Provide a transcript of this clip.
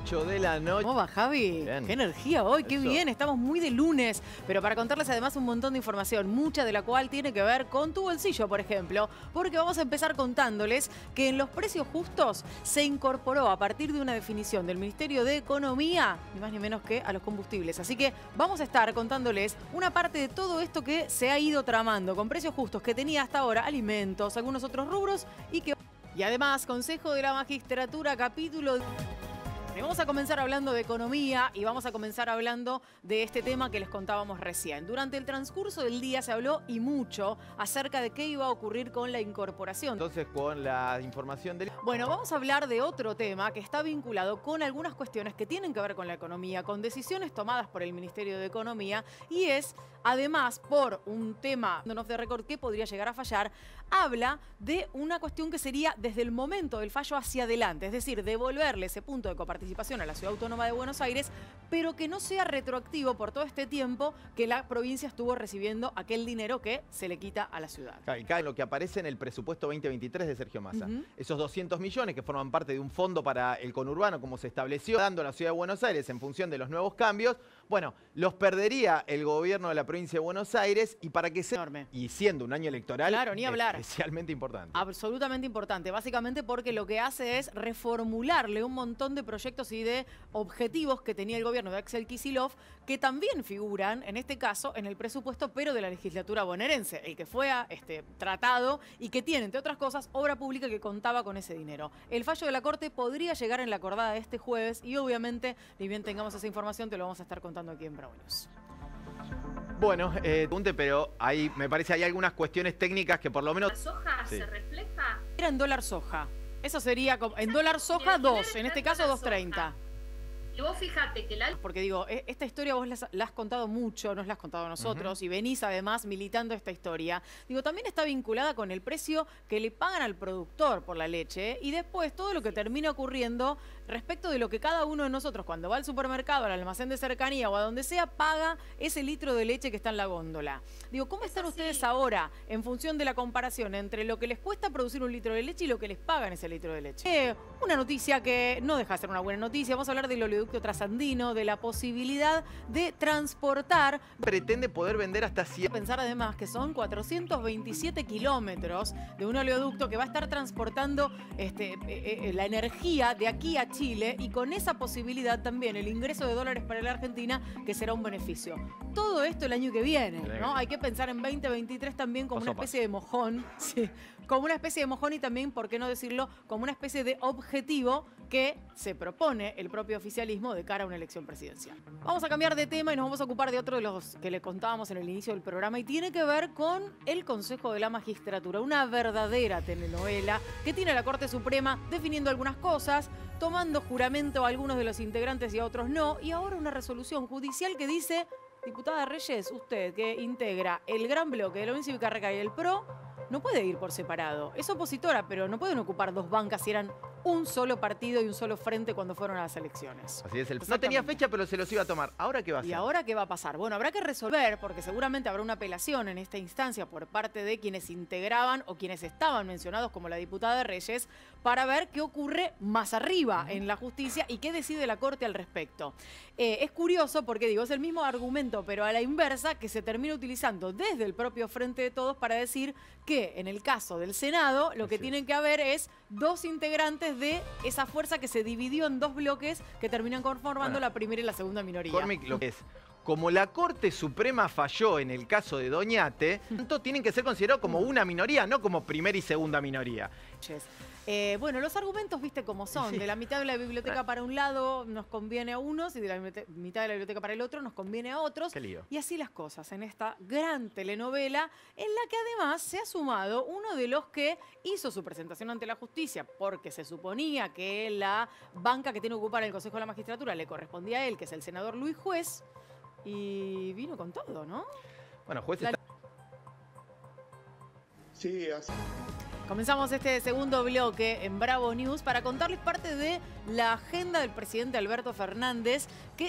8 de la noche. ¿Cómo va, Javi? Bien. Qué energía hoy, qué Eso. bien. Estamos muy de lunes, pero para contarles además un montón de información, mucha de la cual tiene que ver con tu bolsillo, por ejemplo, porque vamos a empezar contándoles que en los precios justos se incorporó a partir de una definición del Ministerio de Economía, ni más ni menos que a los combustibles. Así que vamos a estar contándoles una parte de todo esto que se ha ido tramando con precios justos que tenía hasta ahora alimentos, algunos otros rubros y además, Consejo de la Magistratura, capítulo... Y vamos a comenzar hablando de economía y vamos a comenzar hablando de este tema que les contábamos recién. Durante el transcurso del día se habló y mucho acerca de qué iba a ocurrir con la incorporación. Entonces, con la información del... Bueno, vamos a hablar de otro tema que está vinculado con algunas cuestiones que tienen que ver con la economía, con decisiones tomadas por el Ministerio de Economía y es, además, por un tema off the record que podría llegar a fallar, habla de una cuestión que sería desde el momento del fallo hacia adelante, es decir, devolverle ese punto de coparticipación a la Ciudad Autónoma de Buenos Aires, pero que no sea retroactivo por todo este tiempo que la provincia estuvo recibiendo aquel dinero que se le quita a la ciudad. Acá en lo que aparece en el presupuesto 2023 de Sergio Massa. Esos 200 millones que forman parte de un fondo para el conurbano, como se estableció, dando a la Ciudad de Buenos Aires en función de los nuevos cambios, bueno, los perdería el gobierno de la provincia de Buenos Aires y para que sea... Enorme. Y siendo un año electoral... Claro, ni hablar. Especialmente importante. Absolutamente importante, básicamente porque lo que hace es reformularle un montón de proyectos y de objetivos que tenía el gobierno de Axel Kicillof, que también figuran, en este caso, en el presupuesto, pero de la legislatura bonaerense, el que fue tratado y que tiene, entre otras cosas, obra pública que contaba con ese dinero. El fallo de la Corte podría llegar en la acordada de este jueves y obviamente, ni bien tengamos esa información, te lo vamos a estar contando aquí en Bravo News. Bueno, pero ahí me parece hay algunas cuestiones técnicas que por lo menos... ¿La soja se refleja? Era en dólar soja. Eso sería como, en dólar soja 2, en este caso 2.30. Y vos fíjate que la... Porque digo, esta historia vos la has contado mucho, nos la has contado a nosotros, y venís además militando esta historia. Digo, también está vinculada con el precio que le pagan al productor por la leche, y después todo lo que termina ocurriendo respecto de lo que cada uno de nosotros, cuando va al supermercado, al almacén de cercanía o a donde sea, paga ese litro de leche que está en la góndola. Digo, ¿cómo están ustedes ahora en función de la comparación entre lo que les cuesta producir un litro de leche y lo que les pagan ese litro de leche? Una noticia que no deja de ser una buena noticia. Vamos a hablar del oleoducto trasandino, de la posibilidad de transportar. Pretende poder vender hasta 100... Pensar además que son 427 kilómetros de un oleoducto que va a estar transportando la energía de aquí a Chile y con esa posibilidad también el ingreso de dólares para la Argentina, que será un beneficio. Todo esto el año que viene, ¿no? Hay que pensar en 2023 también como una especie de mojón, sí, como una especie de mojón y también, ¿por qué no decirlo?, como una especie de objetivo que se propone el propio oficialismo de cara a una elección presidencial. Vamos a cambiar de tema y nos vamos a ocupar de otro de los que le contábamos en el inicio del programa y tiene que ver con el Consejo de la Magistratura, una verdadera telenovela que tiene la Corte Suprema definiendo algunas cosas, tomando juramento a algunos de los integrantes y a otros no, y ahora una resolución judicial que dice: diputada Reyes, usted que integra el gran bloque de la Unión Cívica Radical y el PRO, no puede ir por separado. Es opositora, pero no pueden ocupar dos bancas si eran un solo partido y un solo frente cuando fueron a las elecciones. Así es, no tenía fecha, pero se los iba a tomar. ¿Ahora qué va a hacer? ¿Y ahora qué va a pasar? Bueno, habrá que resolver, porque seguramente habrá una apelación en esta instancia por parte de quienes integraban o quienes estaban mencionados como la diputada Reyes, para ver qué ocurre más arriba en la justicia y qué decide la Corte al respecto. Es curioso porque, digo, es el mismo argumento, pero a la inversa, que se termina utilizando desde el propio Frente de Todos para decir que en el caso del Senado lo que tienen que haber es dos integrantes de esa fuerza que se dividió en dos bloques que terminan conformando la primera y la segunda minoría. Cormic, lo que es, como la Corte Suprema falló en el caso de Doñate, tanto tienen que ser considerados como una minoría, no como primera y segunda minoría. Bueno, los argumentos, viste cómo son. De la mitad de la biblioteca para un lado nos conviene a unos y de la mitad de la biblioteca para el otro nos conviene a otros. Qué lío. Y así las cosas en esta gran telenovela en la que además se ha sumado uno de los que hizo su presentación ante la justicia porque se suponía que la banca que tiene que ocupar el Consejo de la Magistratura le correspondía a él, que es el senador Luis Juez, y vino con todo, ¿no? Bueno, Juez Sí, así. Comenzamos este segundo bloque en Bravo News para contarles parte de la agenda del presidente Alberto Fernández, que